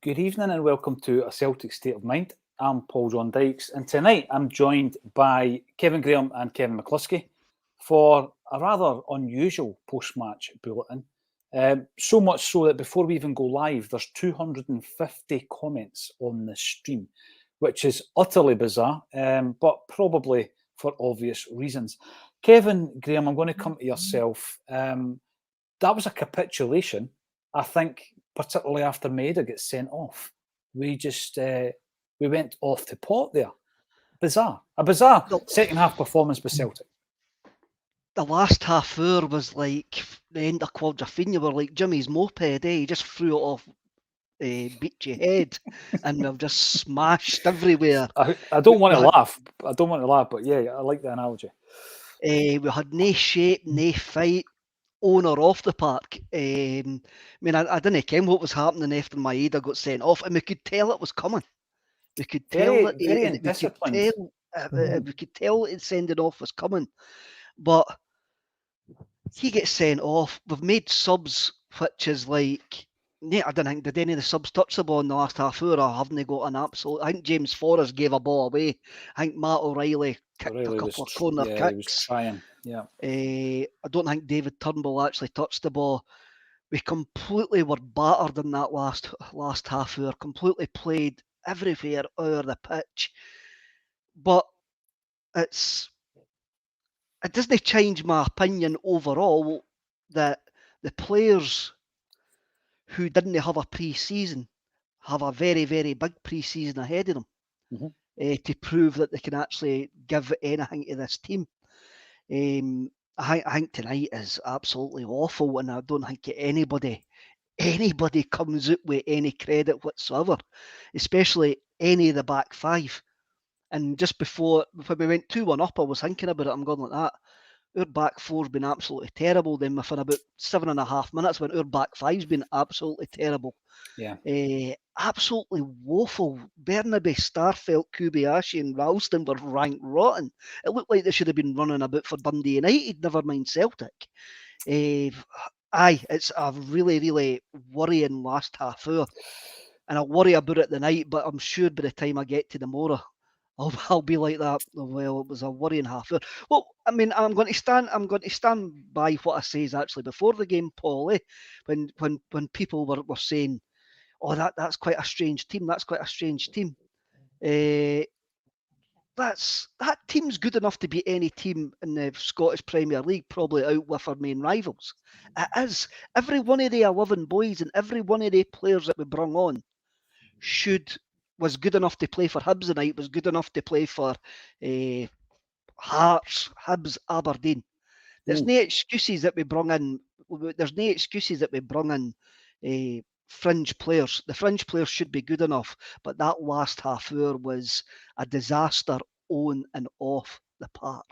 Good evening and welcome to A Celtic State of Mind. I'm Paul John Dykes, and tonight I'm joined by Kevin Graham and Kevin McCluskey for a rather unusual post-match bulletin. So much so that before we even go live, there's 250 comments on the stream, which is utterly bizarre, but probably for obvious reasons. Kevin Graham, I'm going to come to yourself. That was a capitulation, I think, particularly after Maeda gets sent off. We went off the pot there. Bizarre. A bizarre second half performance by Celtic. The last half hour was like the end of Quadrophenia. We're like Jimmy's moped, He just threw it off, beat your head, and we've just smashed everywhere. I don't want to laugh. I don't want to laugh, but yeah, I like the analogy. We had no shape, no fight, on or off the park. I didn't ken what was happening after Maeda got sent off, and we could tell it was coming. We could tell that we could tell it sending off was coming, but he gets sent off. We've made subs, which is like, I don't think, did any of the subs touch the ball in the last half hour, or haven't they got an absolute? I think James Forrest gave a ball away. I think Matt O'Reilly kicked a couple of corner kicks. He was trying, yeah. I don't think David Turnbull actually touched the ball. We completely were battered in that last half hour, completely played everywhere over the pitch. But it doesn't change my opinion overall that the players who didn't have a pre-season have a very, very big pre-season ahead of them to prove that they can actually give anything to this team. I think tonight is absolutely awful, and I don't think anybody comes out with any credit whatsoever, especially any of the back five. And just before, when we went 2-1 up, I was thinking about it. I'm going like that. Our back four's been absolutely terrible. Then within about 7.5 minutes, when our back five's been absolutely terrible. Yeah. Absolutely woeful. Bernabe, Starfelt, Kubiashi and Ralston were ranked rotten. It looked like they should have been running about for Dundee United, never mind Celtic. It's a really, really worrying last half hour. And I worry about it tonight, but I'm sure by the time I get to tomorrow, I'll be like that. Well, it was a worrying half hour. Well, I mean, I'm going to stand by what I says actually before the game, Paul. When people were saying, "Oh, that's quite a strange team. That's quite a strange team." That team's good enough to beat any team in the Scottish Premier League, probably out with our main rivals. It is. Every one of the 11 boys and every one of the players that we brung on was good enough to play for Hibs tonight, was good enough to play for Hearts, Hibs, Aberdeen. There's no excuses that we brung in. There's no excuses that we brung in fringe players. The fringe players should be good enough, but that last half hour was a disaster on and off the park.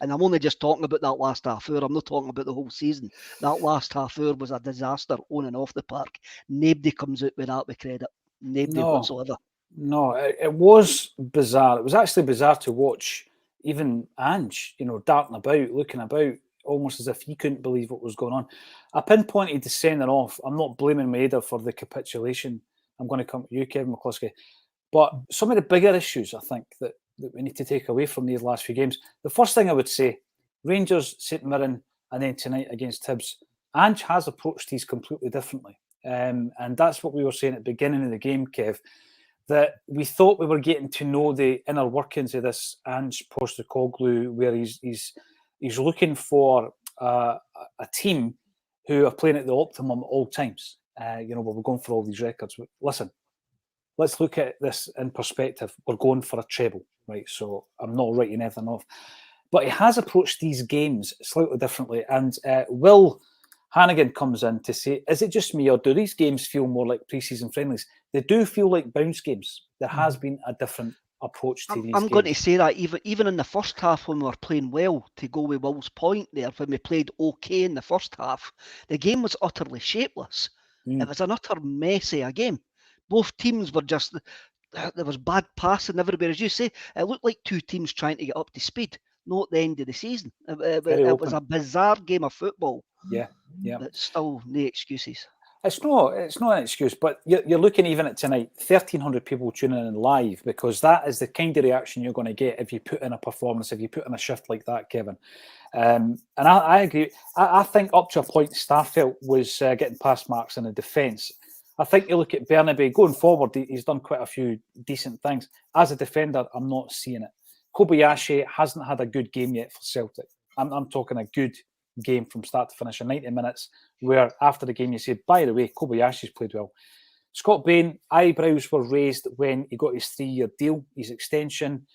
And I'm only just talking about that last half hour. I'm not talking about the whole season. That last half hour was a disaster on and off the park. Nobody comes out with that with credit. Nobody whatsoever. No, it was bizarre. It was actually bizarre to watch even Ange, darting about, looking about, almost as if he couldn't believe what was going on. I pinpointed the sending off. I'm not blaming Maeda for the capitulation. I'm going to come to you, Kevin McCluskey. But some of the bigger issues, I think, that we need to take away from these last few games. The first thing I would say, Rangers, St Mirren, and then tonight against Hibs, Ange has approached these completely differently. And that's what we were saying at the beginning of the game, Kev, that we thought we were getting to know the inner workings of this Ange Postecoglou, where he's looking for a team who are playing at the optimum at all times. We're going for all these records. Listen, let's look at this in perspective. We're going for a treble, right? So I'm not writing anything off. But he has approached these games slightly differently. And Will Hannigan comes in to say, is it just me or do these games feel more like pre-season friendlies? They do feel like bounce games. There has been a different approach to these games. I'm going to say that even in the first half when we were playing well, to go with Will's point there, when we played okay in the first half, the game was utterly shapeless. It was an utter mess of a game. Both teams were just, there was bad passing everywhere. As you say, it looked like two teams trying to get up to speed, not at the end of the season. It was a bizarre game of football. Yeah. But still, no excuses. It's not an excuse, but you're looking even at tonight, 1,300 people tuning in live, because that is the kind of reaction you're going to get if you put in a performance, if you put in a shift like that, Kevin. And I agree. I think up to a point, Starfelt was getting past marks in the defence. I think you look at Bernabe going forward, he's done quite a few decent things. As a defender, I'm not seeing it. Kobayashi hasn't had a good game yet for Celtic. I'm talking a good game from start to finish in 90 minutes, where after the game you say, by the way, Kobayashi's played well. Scott Bain, eyebrows were raised when he got his 3-year deal, his extension,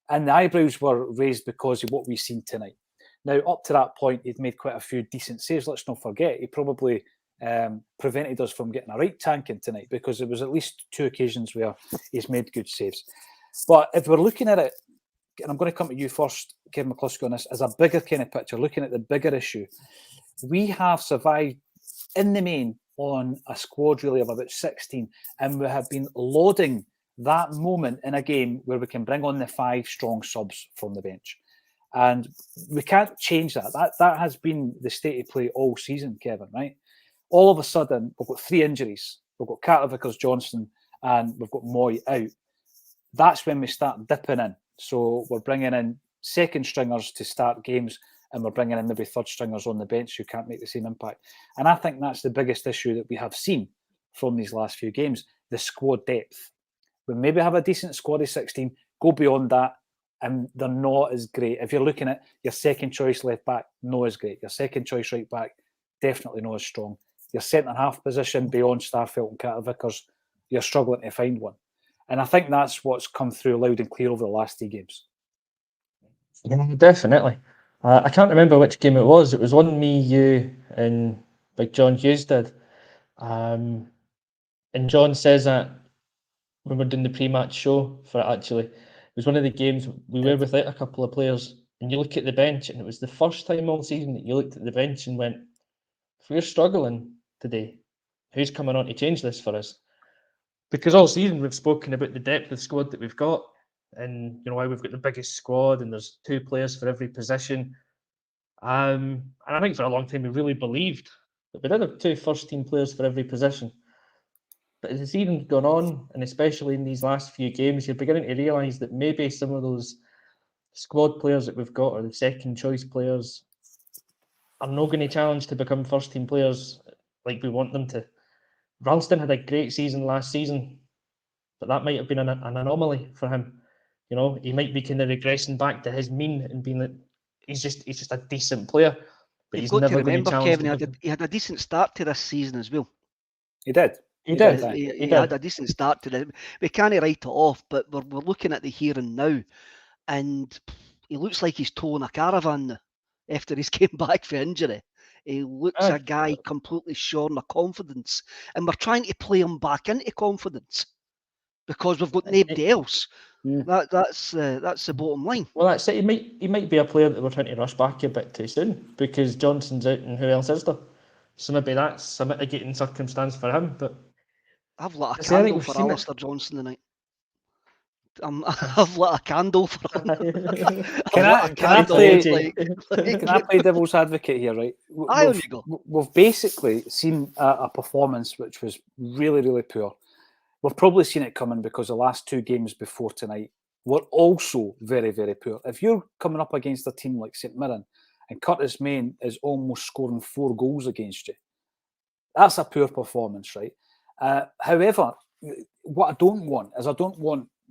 and the eyebrows were raised because of what we've seen tonight. Now, up to that point, he'd made quite a few decent saves. Let's not forget, he probably prevented us from getting a right tanking tonight, because there was at least 2 occasions where he's made good saves. But if we're looking at it, and I'm going to come to you first, Kevin McCluskey, on this, as a bigger kind of picture, looking at the bigger issue, we have survived in the main on a squad really of about 16, and we have been lauding that moment in a game where we can bring on the 5 strong subs from the bench. And we can't change that. That has been the state of play all season, Kevin, right? All of a sudden, we've got 3 injuries. We've got Carter Vickers-Johnson and we've got Moy out. That's when we start dipping in. So we're bringing in second stringers to start games, and we're bringing in maybe third stringers on the bench who can't make the same impact. And I think that's the biggest issue that we have seen from these last few games, the squad depth. We maybe have a decent squad of 16, go beyond that, and they're not as great. If you're looking at your second choice left back, not as great. Your second choice right back, definitely not as strong. Your centre-half position beyond Starfelt and Carter Vickers, you're struggling to find one. And I think that's what's come through loud and clear over the last 2 games. Yeah, definitely. I can't remember which game it was. It was one me, you, and Big John Hughes did. And John says that when we're doing the pre-match show for it, actually. It was one of the games we were without a couple of players, and you look at the bench, and it was the first time all season that you looked at the bench and went, if we're struggling today, who's coming on to change this for us? Because all season we've spoken about the depth of squad that we've got, and why we've got the biggest squad, and there's 2 players for every position. And I think for a long time we really believed that we did have 2 first-team players for every position. But as the season's gone on, and especially in these last few games, you're beginning to realise that maybe some of those squad players that we've got, or the second-choice players, are not going to challenge to become first-team players like we want them to. Ralston had a great season last season, but that might have been an anomaly for him. He might be kind of regressing back to his mean and being like, he's just a decent player, but he's never going to challenge. Kevin, he had a decent start to this season as well. He did. He had a decent start to it. We can't write it off, but we're looking at the here and now, and he looks like he's towing a caravan now after he's came back from injury. He looks a guy completely shorn of confidence, and we're trying to play him back into confidence because we've got nobody else. That's the bottom line. Well, that's it. He might be a player that we're trying to rush back a bit too soon because Johnson's out and who else is there? So maybe that's a mitigating circumstance for him. But I've lit a candle for Alistair Johnson tonight. I've lit a candle for him. Can I play devil's advocate here, right? We've basically seen a performance which was really, really poor. We've probably seen it coming because the last 2 games before tonight were also very, very poor. If you're coming up against a team like St Mirren and Curtis Main is almost scoring 4 goals against you, that's a poor performance, right? However, what I don't want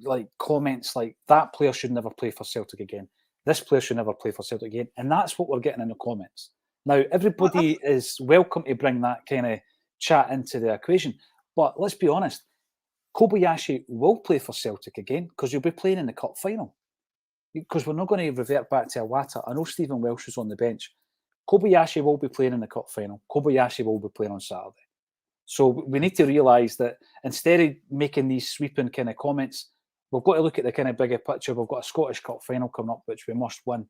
like comments like that player should never play for Celtic again. This player should never play for Celtic again. And that's what we're getting in the comments. Now, everybody is welcome to bring that kind of chat into the equation. But let's be honest, Kobayashi will play for Celtic again because he'll be playing in the cup final. Because we're not going to revert back to Iwata. I know Stephen Welsh is on the bench. Kobayashi will be playing in the cup final. Kobayashi will be playing on Saturday. So we need to realise that instead of making these sweeping kind of comments, we've got to look at the kind of bigger picture. We've got a Scottish Cup final coming up, which we must win.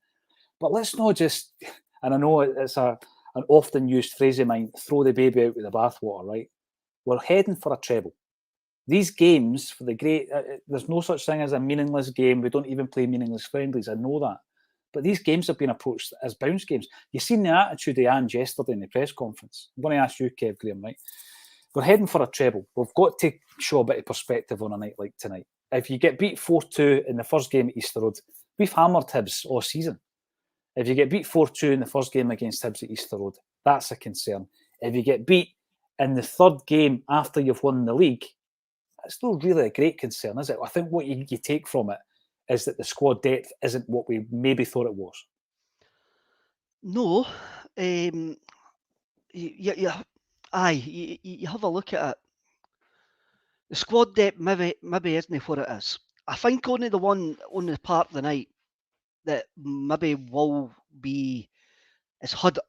But let's not just, and I know it's an often used phrase of mine, throw the baby out with the bathwater, right? We're heading for a treble. These games, for the great, there's no such thing as a meaningless game. We don't even play meaningless friendlies. I know that. But these games have been approached as bounce games. You've seen the attitude of Ange yesterday in the press conference. I'm going to ask you, Kev Graham, right? we're heading for a treble. We've got to show a bit of perspective on a night like tonight. If you get beat 4-2 in the first game at Easter Road, we've hammered Hibs all season. If you get beat 4-2 in the first game against Hibs at Easter Road, that's a concern. If you get beat in the third game after you've won the league, that's not really a great concern, is it? I think what you take from it is that the squad depth isn't what we maybe thought it was. No. You have a look at it. The squad depth maybe isn't what it is. I think only the part of the night that maybe will be has had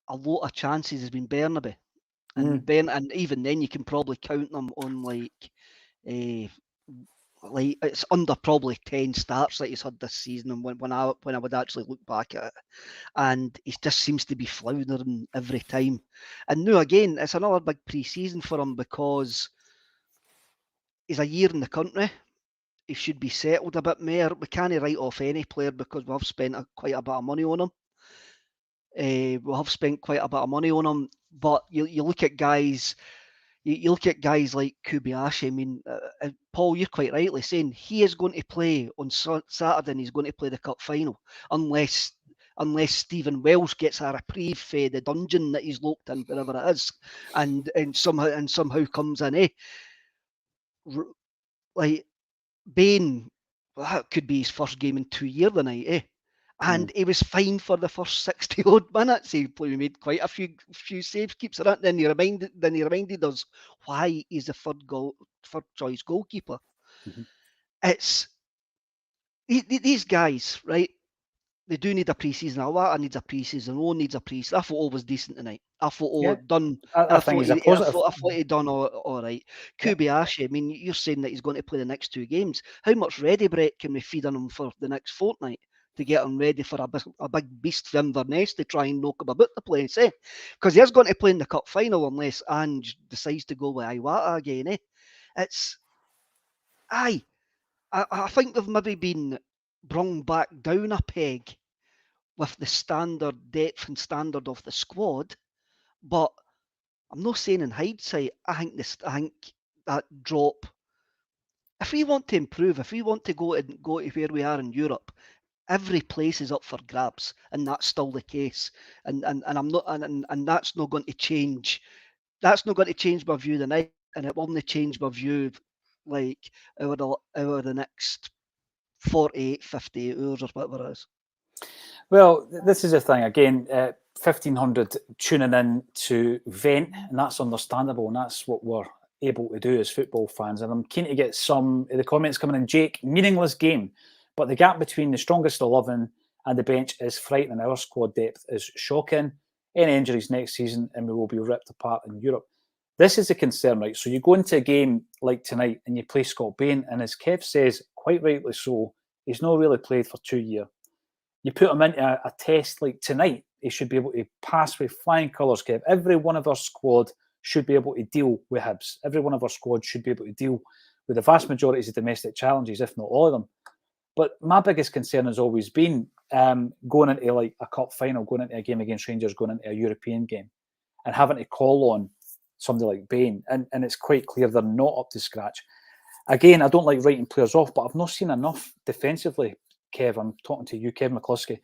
a lot of chances has been Burnaby. And and even then you can probably count them on like it's under probably 10 starts that he's had this season, and when I would actually look back at it, and he just seems to be floundering every time. And now again, it's another big pre-season for him because he's a year in the country. He should be settled a bit more. We can't write off any player because we have spent quite a bit of money on him. We have spent quite a bit of money on him, but you look at guys. You look at guys like Kobayashi. I mean, Paul, you're quite rightly saying he is going to play on Saturday, and he's going to play the cup final, unless Stephen Wells gets a reprieve for the dungeon that he's locked in, wherever it is, and somehow comes in. Like Bain, that could be his first game in 2 years tonight. And he was fine for the first 60 odd minutes. He made quite a few saves, keeps it up. Then he reminded us why he's the third choice goalkeeper. It's these guys, right? They do need a pre-season. Awata needs a pre-season. Owen needs a pre-season. I thought all was decent tonight. I thought done. I think he's a positive. I thought he'd done all right. Kobayashi, I mean, you're saying that he's going to play the next 2 games. How much ready break can we feed on him for the next fortnight to get him ready for a big beast for Inverness to try and knock him about the place, Because he is going to play in the cup final unless Ange decides to go with Iwata again, It's I think they've maybe been brung back down a peg with the standard depth and standard of the squad, but I'm not saying in hindsight. I think that drop. If we want to improve, if we want to go to where we are in Europe, every place is up for grabs, and that's still the case. And I'm not, and that's not going to change. That's not going to change my view tonight, and it won't change my view like over the next 48, 58 hours or whatever it is. Well, this is the thing again. 1,500 tuning in to vent, and that's understandable, and that's what we're able to do as football fans. And I'm keen to get some of the comments coming in. Jake, meaningless game, but the gap between the strongest 11 and the bench is frightening. Our squad depth is shocking. Any injuries next season, and we will be ripped apart in Europe. This is a concern, right? So you go into a game like tonight and you play Scott Bain, and as Kev says, quite rightly so, he's not really played for 2 years. You put him into a test like tonight, he should be able to pass with flying colours, Kev. Every one of our squad should be able to deal with Hibs. Every one of our squad should be able to deal with the vast majority of domestic challenges, if not all of them. But my biggest concern has always been going into like a cup final, going into a game against Rangers, going into a European game, and having to call on somebody like Bain. And it's quite clear they're not up to scratch. Again, I don't like writing players off, but I've not seen enough defensively, Kev. I'm talking to you, Kev McCluskey,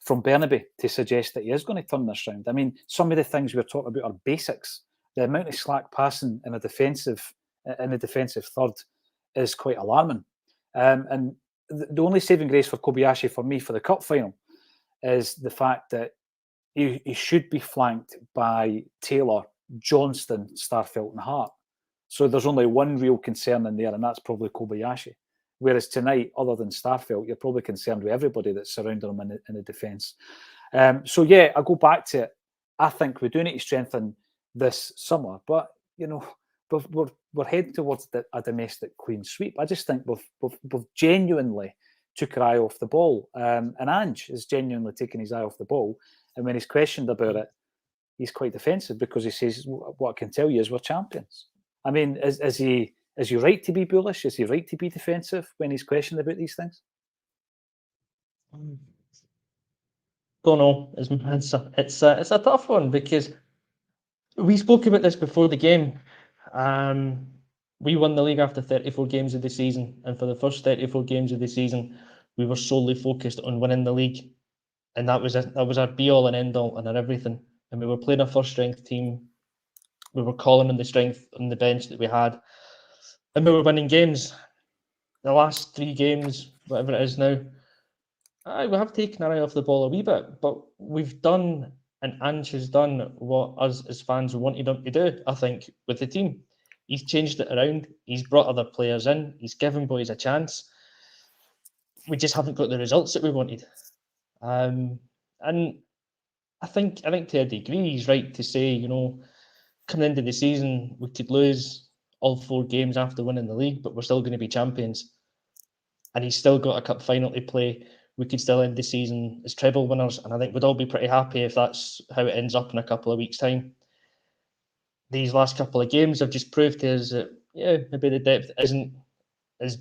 from Burnaby to suggest that he is going to turn this round. I mean, some of the things we're talking about are basics. The amount of slack passing in the defensive third is quite alarming. And the only saving grace for Kobayashi for me for the cup final is the fact that he should be flanked by Taylor, Johnston, Starfelt and Hart. So there's only one real concern in there, and that's probably Kobayashi. Whereas tonight, other than Starfelt, you're probably concerned with everybody that's surrounding him in the defence. So yeah, I go back to it. I think we do need to strengthen this summer, but you know, we're heading towards a domestic clean sweep. I just think we've genuinely took our eye off the ball, and Ange is genuinely taking his eye off the ball. And when he's questioned about it, he's quite defensive because he says, "What I can tell you is we're champions." I mean, is he right to be bullish? Is he right to be defensive when he's questioned about these things? Don't know is my answer. It's a tough one because we spoke about this before the game. We won the league after 34 games of the season, and for the first 34 games of the season, we were solely focused on winning the league, and that was our be-all and end-all and our everything. And we were playing a first-strength team. We were calling on the strength on the bench that we had, and we were winning games. The last 3 games, whatever it is now, we have taken our eye off the ball a wee bit, but we've done, and Ange has done what us as fans wanted him to do, I think, with the team. He's changed it around. He's brought other players in. He's given boys a chance. We just haven't got the results that we wanted. And I think to a degree, he's right to say, coming into the season, we could lose all 4 games after winning the league, but we're still going to be champions. And he's still got a cup final to play. We could still end the season as treble winners, and I think we'd all be pretty happy if that's how it ends up in a couple of weeks' time. These last couple of games have just proved to us that, maybe the depth isn't as,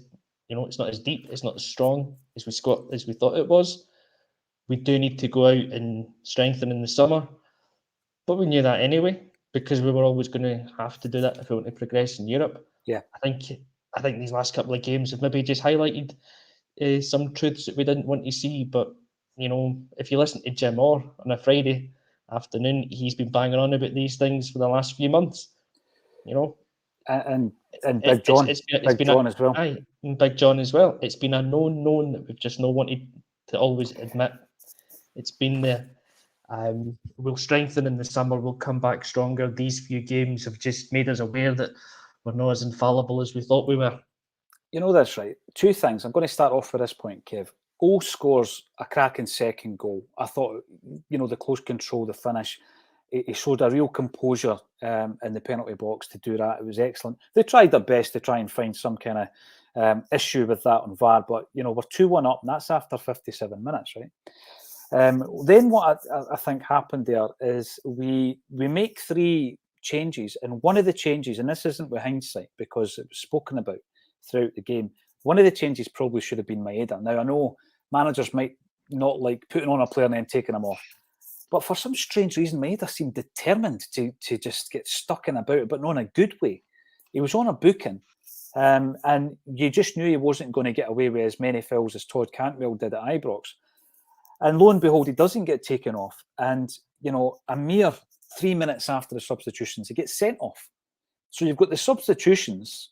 it's not as deep, it's not as strong as we thought it was. We do need to go out and strengthen in the summer, but we knew that anyway, because we were always going to have to do that if we want to progress in Europe. Yeah, I think these last couple of games have maybe just highlighted some truths that we didn't want to see. But if you listen to Jim Orr on a Friday afternoon, he's been banging on about these things for the last few months. And Big John, Big John as well. Aye, and Big John as well. It's been a known that we've just not wanted to always admit. It's been there. We'll strengthen in the summer. We'll come back stronger. These few games have just made us aware that we're not as infallible as we thought we were. That's right. 2 things. I'm going to start off with this point, Kev. O scores a cracking second goal. I thought, the close control, the finish, he showed a real composure in the penalty box to do that. It was excellent. They tried their best to try and find some kind of issue with that on VAR, but, we're 2-1 up, and that's after 57 minutes, right? Then what I think happened there is we make 3 changes, and one of the changes, and this isn't with hindsight because it was spoken about throughout the game, one of the changes probably should have been Maeda. Now, I know managers might not like putting on a player and then taking him off, but for some strange reason, Maeda seemed determined to just get stuck in about, but not in a good way. He was on a booking, and you just knew he wasn't going to get away with as many fouls as Todd Cantwell did at Ibrox. And lo and behold, he doesn't get taken off. And, a mere 3 minutes after the substitutions, he gets sent off. So you've got the substitutions,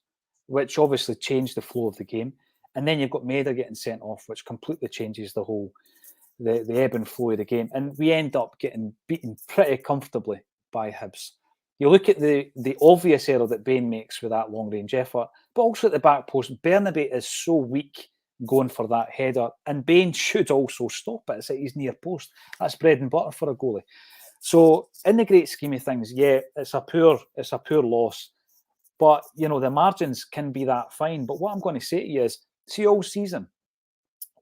which obviously changed the flow of the game. And then you've got Maeda getting sent off, which completely changes the whole, the ebb and flow of the game. And we end up getting beaten pretty comfortably by Hibs. You look at the obvious error that Bain makes with that long-range effort, but also at the back post, Bernabei is so weak going for that header, and Bain should also stop it. It's at his near post. That's bread and butter for a goalie. So in the great scheme of things, it's a poor loss. But, the margins can be that fine. But what I'm going to say to you is, see, all season,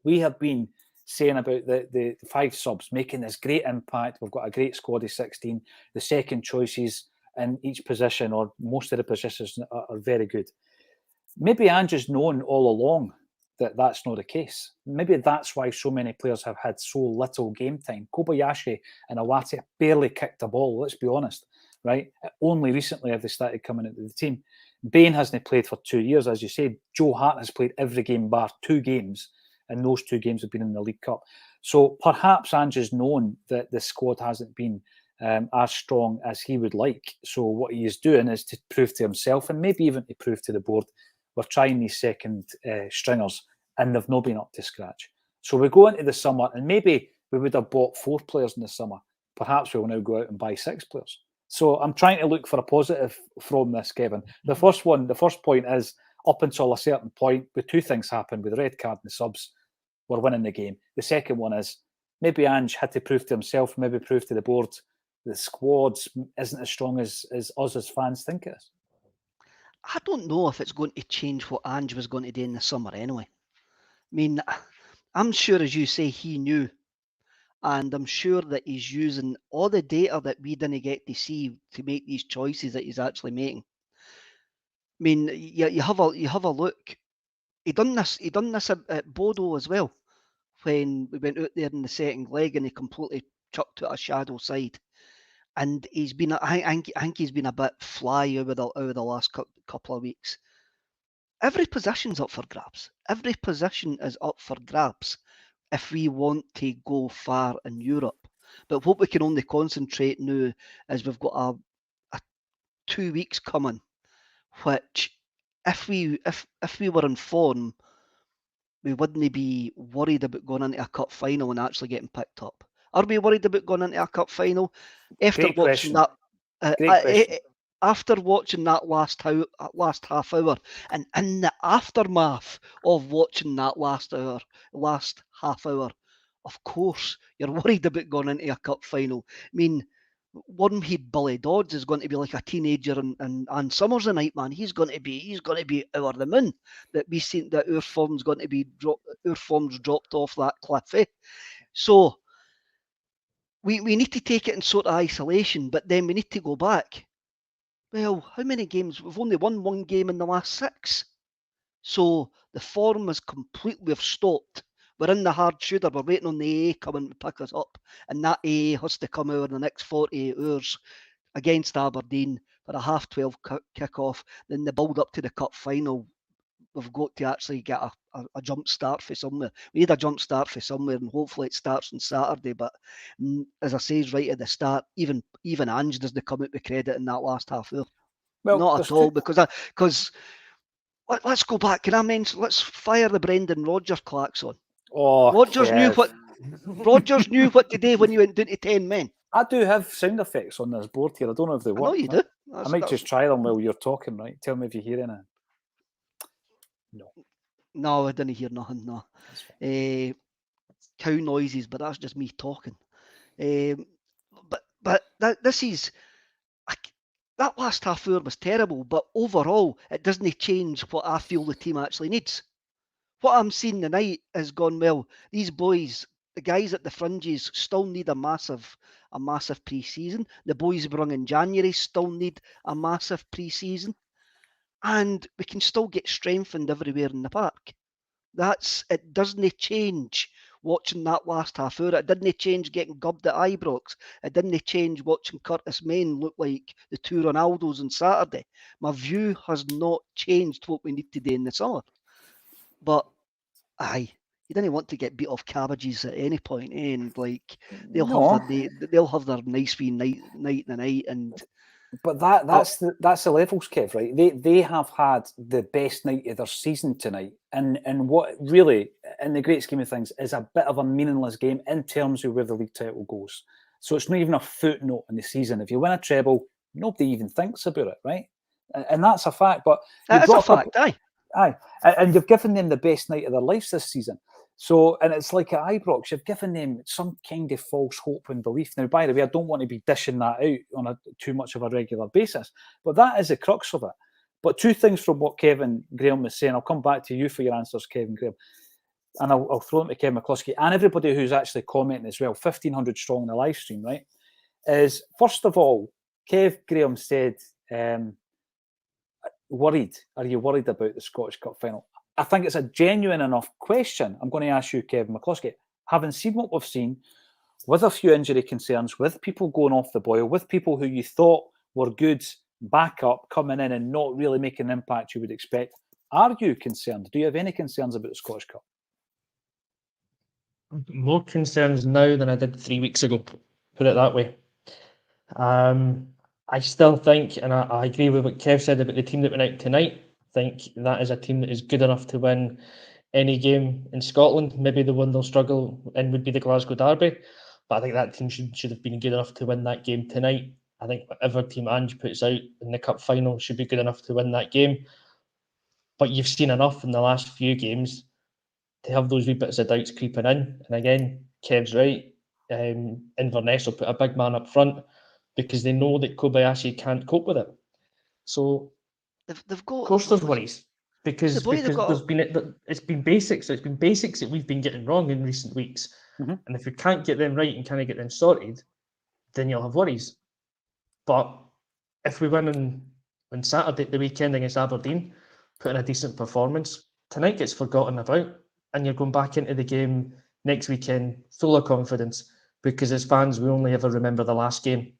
we have been saying about the 5 subs making this great impact. We've got a great squad of 16. The second choices in each position, or most of the positions, are very good. Maybe Ange has known all along that that's not the case. Maybe that's why so many players have had so little game time. Kobayashi and Awati barely kicked a ball, let's be honest, right? Only recently have they started coming into the team. Bain hasn't played for 2 years, as you said. Joe Hart has played every game bar 2 games, and those 2 games have been in the League Cup. So perhaps Ange has known that the squad hasn't been as strong as he would like. So what he is doing is to prove to himself, and maybe even to prove to the board, we're trying these second stringers, and they've not been up to scratch. So we go into the summer, and maybe we would have bought 4 players in the summer. Perhaps we will now go out and buy 6 players. So I'm trying to look for a positive from this, Kevin. The first point is, up until a certain point, with 2 things happened, with the red card and the subs, we're winning the game. The second one is, maybe Ange had to prove to himself, maybe prove to the board, the squad isn't as strong as us as fans think it is. I don't know if it's going to change what Ange was going to do in the summer anyway. I mean, I'm sure, as you say, he knew. And I'm sure that he's using all the data that we didn't get to see to make these choices that he's actually making. I mean, you have a look. He done this at Bodo as well, when we went out there in the second leg and he completely chucked to a shadow side. and he's been. I think he's been a bit fly over the last couple of weeks. Every position's up for grabs. Every position is up for grabs if we want to go far in Europe. But what we can only concentrate now is we've got a 2 weeks coming, which if we were in form, we wouldn't be worried about going into a cup final and actually getting picked up. Are we worried about going into a cup final? After Great watching question. that, Great question. after watching that last half hour, and in the aftermath of watching that last half hour, of course you're worried about going into a cup final. I mean, one he'd Billy Dodds is going to be like a teenager and Summers a night, man. He's going to be over the moon that we seen that our form's going to be our form's dropped off that cliff. Eh? So we need to take it in sort of isolation, but then we need to go back. Well, how many games? We've only won one game in the last 6. So the form is completely, we've stopped. We're in the hard shooter. We're waiting on the AA coming to pick us up. And that AA has to come out in the next 48 hours against Aberdeen for a 12:30 kick-off. Then the build up to the cup final, we've got to actually get a jump start for somewhere. We need a jump start for somewhere, and hopefully it starts on Saturday. But as I says right at the start, even Ange doesn't come out with credit in that last half hour. Well, Not at all, because let's go back. Can I mention? Let's fire the Brendan Rodgers klaxon. Oh, Rodgers knew what to do when you went down to 10 men. I do have sound effects on this board here. I don't know if they work. I know you do. I might just try them while you're talking, right? Tell me if you hear any. No, I didn't hear nothing. No. Cow noises, but that's just me talking. But this is that last half hour was terrible. But overall, it doesn't change what I feel the team actually needs. What I'm seeing tonight has gone well. These boys, the guys at the fringes, still need a massive pre-season. The boys brung in January still need a massive pre-season, and we can still get strengthened everywhere in the park. It doesn't change watching that last half hour. It didn't change getting gubbed at Ibrox. It didn't change watching Curtis Main look like the two Ronaldos on Saturday. My view has not changed what we need to do in the summer. But you didn't want to get beat off cabbages at any point, eh? And like they'll have their nice wee night tonight, and. But that's the levels, Kev, right? They have had the best night of their season tonight, and what really, in the great scheme of things, is a bit of a meaningless game in terms of where the league title goes. So it's not even a footnote in the season. If you win a treble, nobody even thinks about it, right? And that's a fact. But that's a fact, aye. And you've given them the best night of their lives this season. So, and it's like at Ibrox, you've given them some kind of false hope and belief. Now, by the way, I don't want to be dishing that out on too much of a regular basis, but that is the crux of it. But 2 things from what Kevin Graham was saying. I'll come back to you for your answers, Kevin Graham. And I'll throw them to Kevin McCluskey and everybody who's actually commenting as well, 1,500 strong in the live stream, right? Is, first of all, Kev Graham said, worried. Are you worried about the Scottish Cup final? I think it's a genuine enough question. I'm going to ask you, Kevin McCluskey. Having seen what we've seen, with a few injury concerns, with people going off the boil, with people who you thought were good backup coming in and not really making an impact you would expect, are you concerned? Do you have any concerns about the Scottish Cup? More concerns now than I did 3 weeks ago, put it that way. I still think, and I agree with what Kev said about the team that went out tonight, I think that is a team that is good enough to win any game in Scotland. Maybe the one they'll struggle in would be the Glasgow Derby, but I think that team should have been good enough to win that game tonight. I think whatever team Ange puts out in the cup final should be good enough to win that game. But you've seen enough in the last few games to have those wee bits of doubts creeping in. And again, Kev's right. Inverness will put a big man up front because they know that Kobayashi can't cope with it. So they've got, of course there's worries because it's been basics that we've been getting wrong in recent weeks. Mm-hmm. And if we can't get them right and kind of get them sorted, then you'll have worries. But if we win on Saturday, the weekend against Aberdeen, put in a decent performance, tonight gets forgotten about, and you're going back into the game next weekend full of confidence, because as fans we only ever remember the last game.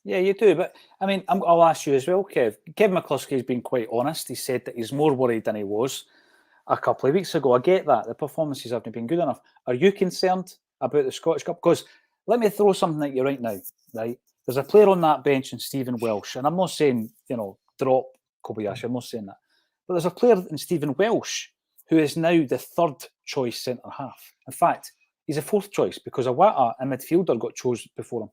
Yeah, you do. But I mean, I'll ask you as well, Kev. Kevin McCluskey's been quite honest. He said that he's more worried than he was a couple of weeks ago. I get that. The performances haven't been good enough. Are you concerned about the Scottish Cup? Because let me throw something at you right now, right? There's a player on that bench in Stephen Welsh, and I'm not saying, drop Kobayashi. I'm not saying that. But there's a player in Stephen Welsh who is now the third choice centre-half. In fact, he's a fourth choice because Awata, a midfielder, got chosen before him.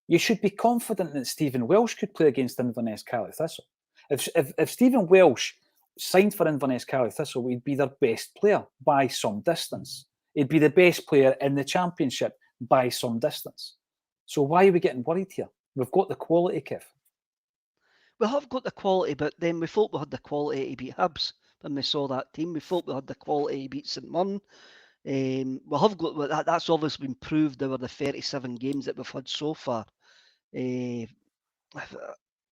You should be confident that Stephen Welsh could play against Inverness Caley Thistle. If Stephen Welsh signed for Inverness Caley Thistle, he'd be their best player by some distance. He'd be the best player in the Championship by some distance. So why are we getting worried here? We've got the quality, Kev. We have got the quality, but then we thought we had the quality to beat Hibs when we saw that team. We thought we had the quality to beat St Mirren. We have got that's obviously been proved over the 37 games that we've had so far.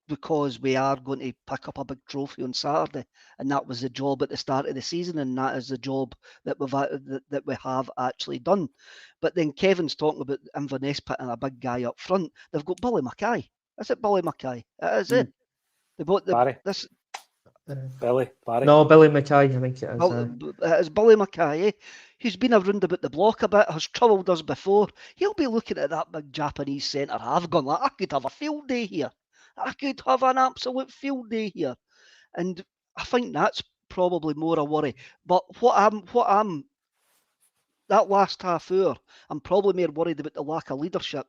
Because we are going to pick up a big trophy on Saturday, and that was the job at the start of the season, and that is the job that we have actually done. But then Kevin's talking about Inverness putting a big guy up front. They've got Billy Mackay. Is it Billy Mackay? It is it. They bought Barry. this. Billy. No, Billy Mackay, I think it is. It's Billy Mackay. He's been around about the block a bit, has troubled us before. He'll be looking at that big Japanese centre half, going like, I could have a field day here. I could have an absolute field day here. And I think that's probably more a worry. But what I'm that last half hour, I'm probably more worried about the lack of leadership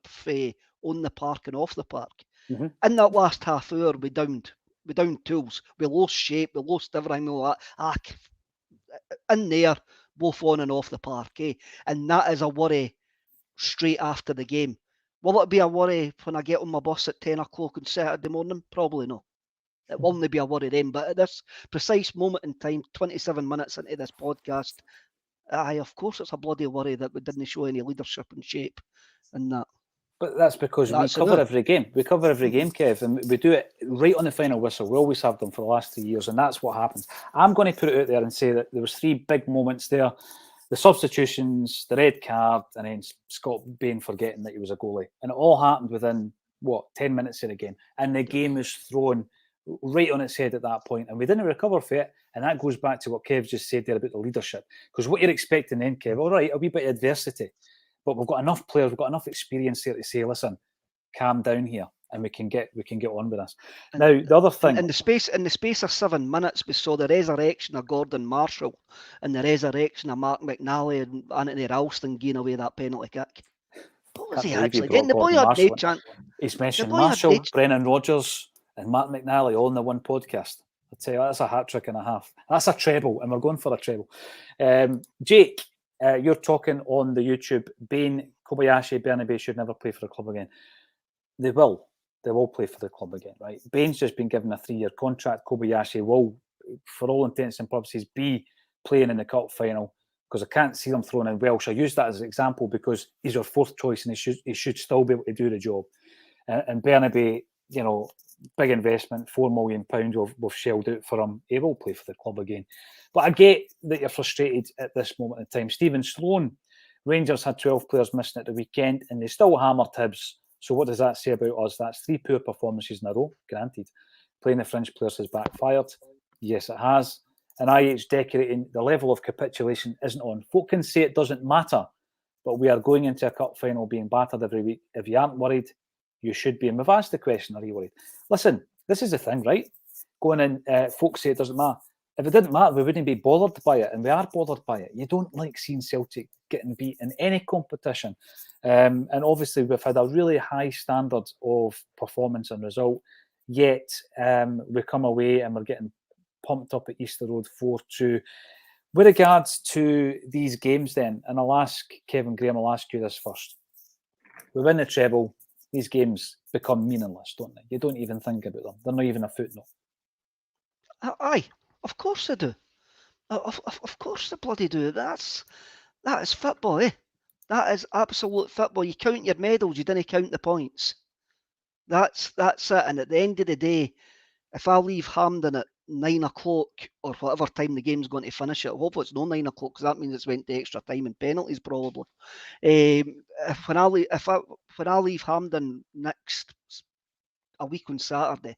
on the park and off the park. Mm-hmm. In that last half hour, we downed tools. We lost shape. We lost everything. In there, both on and off the park. And that is a worry straight after the game. Will it be a worry when I get on my bus at 10 o'clock on Saturday morning? Probably not. It will only be a worry then. But at this precise moment in time, 27 minutes into this podcast, of course it's a bloody worry that we didn't show any leadership and shape and that. But that's because we cover every game. We cover every game, Kev, and we do it right on the final whistle. We always have them for the last 3 years, and that's what happens. I'm going to put it out there and say that there was 3 big moments there. The substitutions, the red card, and then Scott Bain forgetting that he was a goalie. And it all happened within, 10 minutes of the game. And the game was thrown right on its head at that point, and we didn't recover for it. And that goes back to what Kev just said there about the leadership. Because what you're expecting then, Kev, all right, a wee bit of adversity. But we've got enough players, we've got enough experience here to say, listen, calm down here, and we can get on with this. Now, the other thing, in the space of 7 minutes, we saw the resurrection of Gordon Marshall and the resurrection of Mark McNally and Anthony Ralston getting away that penalty kick. What was he actually getting? The boy had no chance. He's mentioned Marshall, Brennan Rodgers, and Mark McNally all in the one podcast. I'll tell you, that's a hat trick and a half. That's a treble, and we're going for a treble. Jake, you're talking on the YouTube, Bain, Kobayashi, Bernabe should never play for the club again. They will play for the club again, right? Bain's just been given a 3-year contract. Kobayashi will, for all intents and purposes, be playing in the cup final, because I can't see them throwing in Welsh. I use that as an example because he's our 4th choice and he should still be able to do the job. And Bernabe, big investment, £4 million we've shelled out for him. He will play for the club again. But I get that you're frustrated at this moment in time. Stephen Sloan, Rangers had 12 players missing at the weekend and they still hammered Hibs. So what does that say about us? That's 3 poor performances in a row, granted. Playing the fringe players has backfired. Yes, it has. And IH decorating, the level of capitulation isn't on. Folk can say it doesn't matter, but we are going into a cup final being battered every week. If you aren't worried, you should be. And we've asked the question, are you worried? Listen, this is the thing, right? Going in, folks say it doesn't matter. If it didn't matter, we wouldn't be bothered by it, and we are bothered by it. You don't like seeing Celtic getting beat in any competition. And obviously, we've had a really high standard of performance and result, yet we come away and we're getting pumped up at Easter Road 4-2. With regards to these games then, and I'll ask Kevin Graham, I'll ask you this first. We win the treble, these games become meaningless, don't they? You don't even think about them. They're not even a footnote. Aye, of course they do. Of course they bloody do. That is football, eh? That is absolute football. You count your medals, you didn't count the points. That's it. And at the end of the day, if I leave Hampden at 9 o'clock or whatever time the game's going to finish at, hopefully it's not 9 o'clock because that means it's went to extra time and penalties probably. When I leave Hampden next a week on Saturday,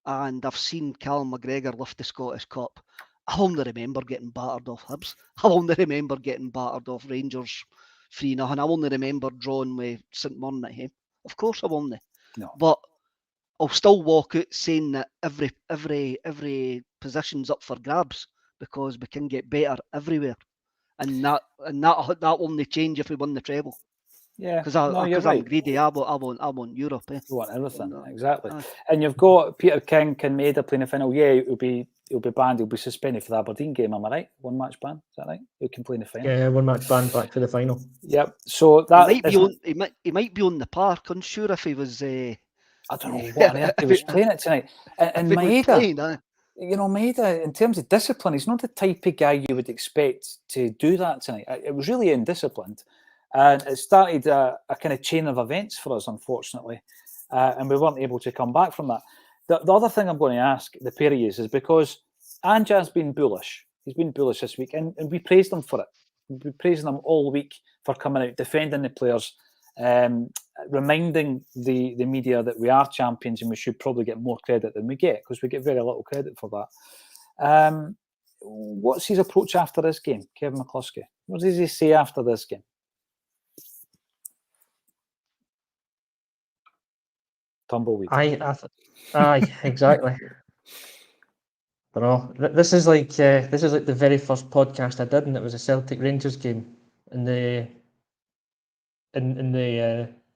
and I've seen Callum McGregor lift the Scottish Cup. I only remember getting battered off Hibs. I only remember getting battered off Rangers 3-0. I only remember drawing with St Mirren at home. Of course I only. No. But I'll still walk out saying that every position's up for grabs because we can get better everywhere. And that only change if we win the treble. Yeah, Because you're right. I'm greedy. I want Europe. You want everything, No. exactly. Aye. And you've got Peter King, Kinmaida playing the final. Yeah, he'll be banned. He'll be suspended for the Aberdeen game. Am I right? 1 match ban. Is that right? Who can play in the final? Yeah, 1 match ban back for the final. Yep. So that he might be on the park. Unsure if he was. I don't know what on earth he was playing it tonight. And Maeda, you know, Maeda, in terms of discipline, he's not the type of guy you would expect to do that tonight. It was really indisciplined. And it started a kind of chain of events for us, unfortunately. And we weren't able to come back from that. The other thing I'm going to ask the pair of you is because Ange has been bullish. He's been bullish this week, and we praised him for it. We've been praising him all week for coming out, defending the players, reminding the media that we are champions and we should probably get more credit than we get because we get very little credit for that. What's his approach after this game, Kevin McCluskey? What does he say after this game? Tumbleweed. Aye, exactly. I don't know. This is like the very first podcast I did, and it was a Celtic Rangers game in the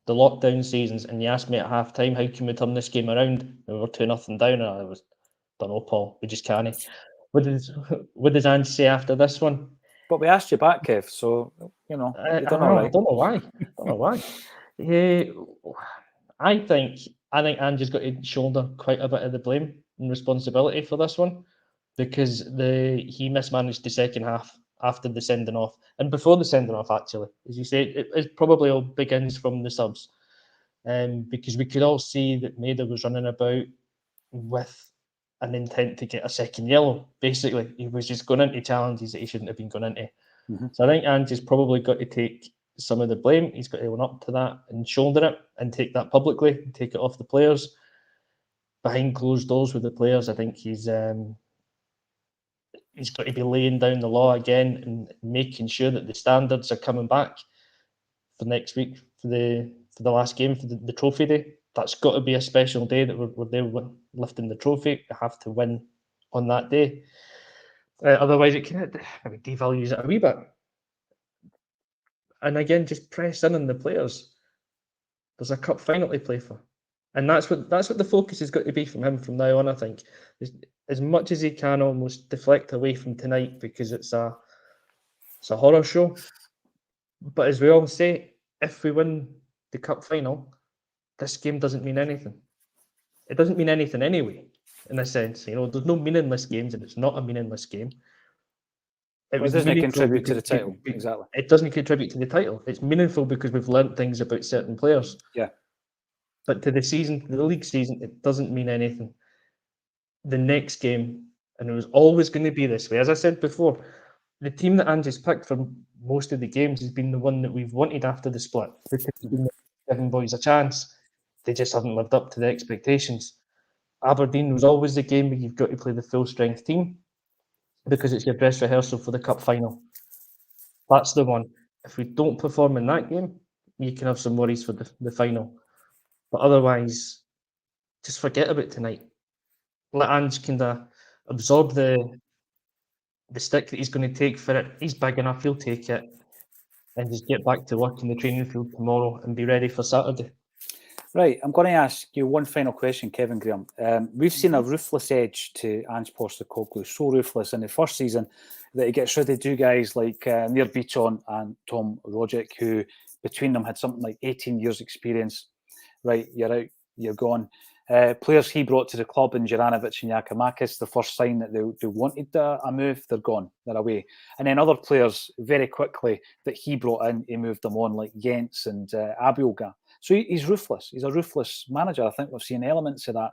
lockdown seasons. And you asked me at half time, how can we turn this game around? And we were 2-0 down, and I was, don't know, Paul. We just can't. What does Ange say after this one? But we asked you back, Kev. So you know, you've done all right. I don't know why. I think Ange has got to shoulder quite a bit of the blame and responsibility for this one because he mismanaged the second half after the sending off and before the sending off. Actually, as you say, it probably all begins from the subs, because we could all see that Maeda was running about with an intent to get a second yellow. Basically, he was just going into challenges that he shouldn't have been going into. Mm-hmm. So I think Ange has probably got to take some of the blame. He's got to own up to that and shoulder it and take that publicly and take it off the players. Behind closed doors with the players, I think he's got to be laying down the law again and making sure that the standards are coming back for next week for the last game for the trophy day. That's got to be a special day that we're there lifting the trophy. We have to win on that day. Otherwise, it kind of maybe devalues it a wee bit. And again, just press in on the players. There's a cup final to play for, and that's what the focus has got to be from him from now on. I think as much as he can, almost deflect away from tonight because it's a horror show. But as we all say, if we win the cup final, this game doesn't mean anything. It doesn't mean anything anyway. In a sense, you know, there's no meaningless games, and it's not a meaningless game. It doesn't contribute to the title. Exactly. It doesn't contribute to the title. It's meaningful because we've learnt things about certain players. Yeah. But to the league season, it doesn't mean anything. The next game, and it was always going to be this way. As I said before, the team that Ange's picked for most of the games has been the one that we've wanted after the split. Because it's been giving boys a chance. They just haven't lived up to the expectations. Aberdeen was always the game where you've got to play the full strength team, because it's your dress rehearsal for the cup final. That's the one. If we don't perform in that game, you can have some worries for the final. But otherwise, just forget about tonight. Let Ange kind of absorb the stick that he's going to take for it. He's big enough, he'll take it. And just get back to work in the training field tomorrow and be ready for Saturday. Right, I'm going to ask you one final question, Kevin Graham. We've seen a ruthless edge to Ange Postecoglou, so ruthless in the first season that he gets rid of two guys like Nir Bichon and Tom Rogic, who between them had something like 18 years experience. Right, you're out, you're gone. Players he brought to the club in Juranovic and Giakoumakis, the first sign that they wanted a move, they're gone, they're away. And then other players very quickly that he brought in, he moved them on, like Jens and Abiolga. So he's ruthless. He's a ruthless manager. I think we've seen elements of that.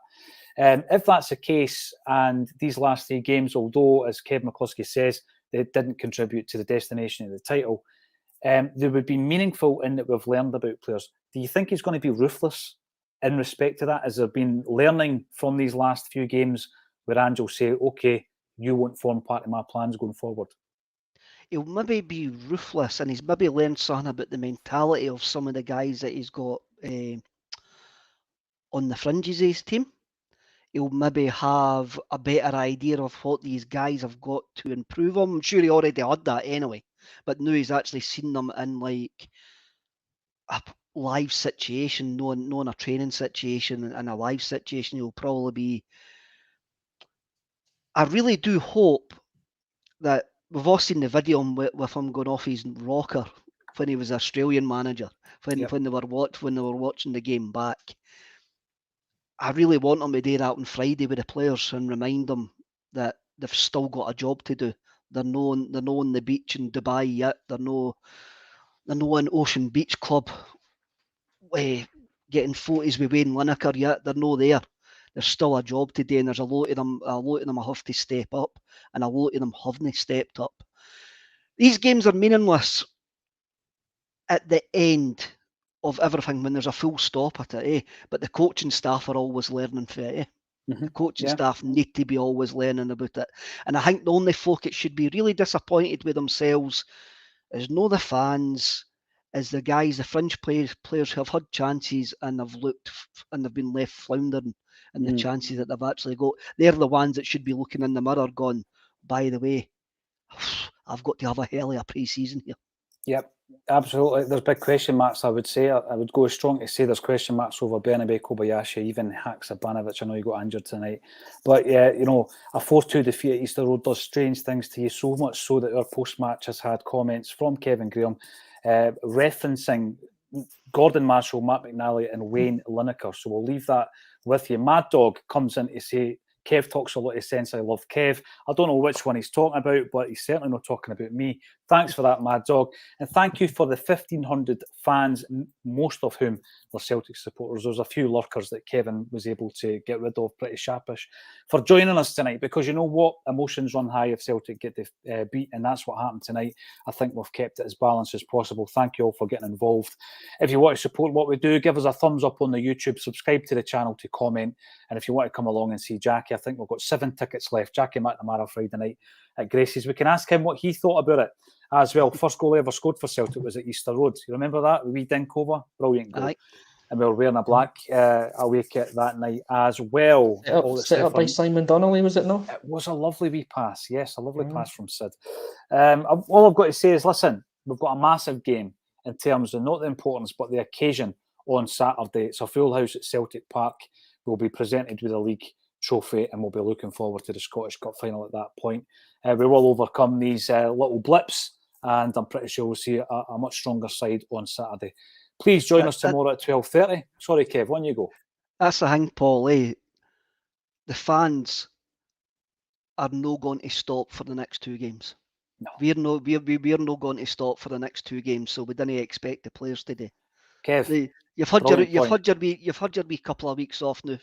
If that's the case, and these last three games, although, as Kevin McCluskey says, they didn't contribute to the destination of the title, they would be meaningful in that we've learned about players. Do you think he's going to be ruthless in respect to that? Has there been learning from these last few games where Ange will say, okay, you won't form part of my plans going forward? He'll maybe be ruthless, and he's maybe learned something about the mentality of some of the guys that he's got on the fringes of his team. He'll maybe have a better idea of what these guys have got to improve on. I'm sure he already had that anyway, but now he's actually seen them in like a live situation, knowing a training situation and a live situation. He'll probably be. I really do hope that we've all seen the video with him going off his rocker when he was Australian manager, when they were watching the game back. I really want them to do that on Friday with the players and remind them that they've still got a job to do. They're not on the beach in Dubai yet. They're not in Ocean Beach Club getting photos with Wayne Lineker yet. They're not there. There's still a job to do, and there's a lot of them have to step up, and a lot of them haven't stepped up. These games are meaningless at the end of everything when there's a full stop at it, but the coaching staff are always learning from it. The coaching staff need to be always learning about it. And I think the only folk that should be really disappointed with themselves is not the fans, is the guys, the fringe players who have had chances and they've been left floundering in the chances that they've actually got. They're the ones that should be looking in the mirror going, by the way, I've got to have a hell of a pre-season here. Yep, absolutely. There's big question marks, I would say. I would go strong to say there's question marks over Bernabe, Kobayashi, even Haksabanovic. I know he got injured tonight. But yeah, you know, a 4-2 defeat at Easter Road does strange things to you, so much so that our post-match has had comments from Kevin Graham referencing Gordon Marshall, Matt McNally and Wayne Lineker. So we'll leave that with you. Mad Dog comes in to say, Kev talks a lot of sense. I love Kev. I don't know which one he's talking about, but he's certainly not talking about me. Thanks for that, Mad Dog. And thank you for the 1,500 fans, most of whom were Celtic supporters. There's a few lurkers that Kevin was able to get rid of pretty sharpish, for joining us tonight, because you know what? Emotions run high if Celtic get the beat, and that's what happened tonight. I think we've kept it as balanced as possible. Thank you all for getting involved. If you want to support what we do, give us a thumbs up on the YouTube, subscribe to the channel to comment, and if you want to come along and see Jackie, I think we've got 7 tickets left. Jackie McNamara Friday night at Gracie's. We can ask him what he thought about it as well. First goal ever scored for Celtic was at Easter Road. You remember that? The wee dink over? Brilliant goal. Aye. And we were wearing a black away kit that night as well. Set up by Simon Donnelly, was it not? It was a lovely wee pass. Yes, a lovely pass from Sid. All I've got to say is, listen, we've got a massive game in terms of not the importance, but the occasion on Saturday. It's a full house at Celtic Park. We'll be presented with a league trophy, and we'll be looking forward to the Scottish Cup final at that point. We will overcome these little blips, and I'm pretty sure we'll see a much stronger side on Saturday. Please join us tomorrow at 12:30. Sorry, Kev, on you go. That's the thing, Paul. The fans are not going to stop for the next 2 games. No. We're not going to stop for the next 2 games, so we didn't expect the players to do. Kev, you've had your wee couple of weeks off now.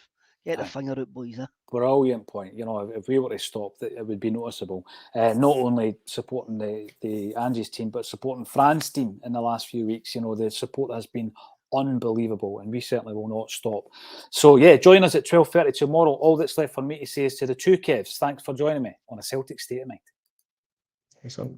Get the finger out, boys. Brilliant point. You know, if we were to stop, it would be noticeable. Not only supporting the Angie's team, but supporting Fran's team in the last few weeks. You know, the support has been unbelievable, and we certainly will not stop. So yeah, join us at 12:30 tomorrow. All that's left for me to say is to the 2 Kevs, thanks for joining me on A Celtic State of Mind. Excellent.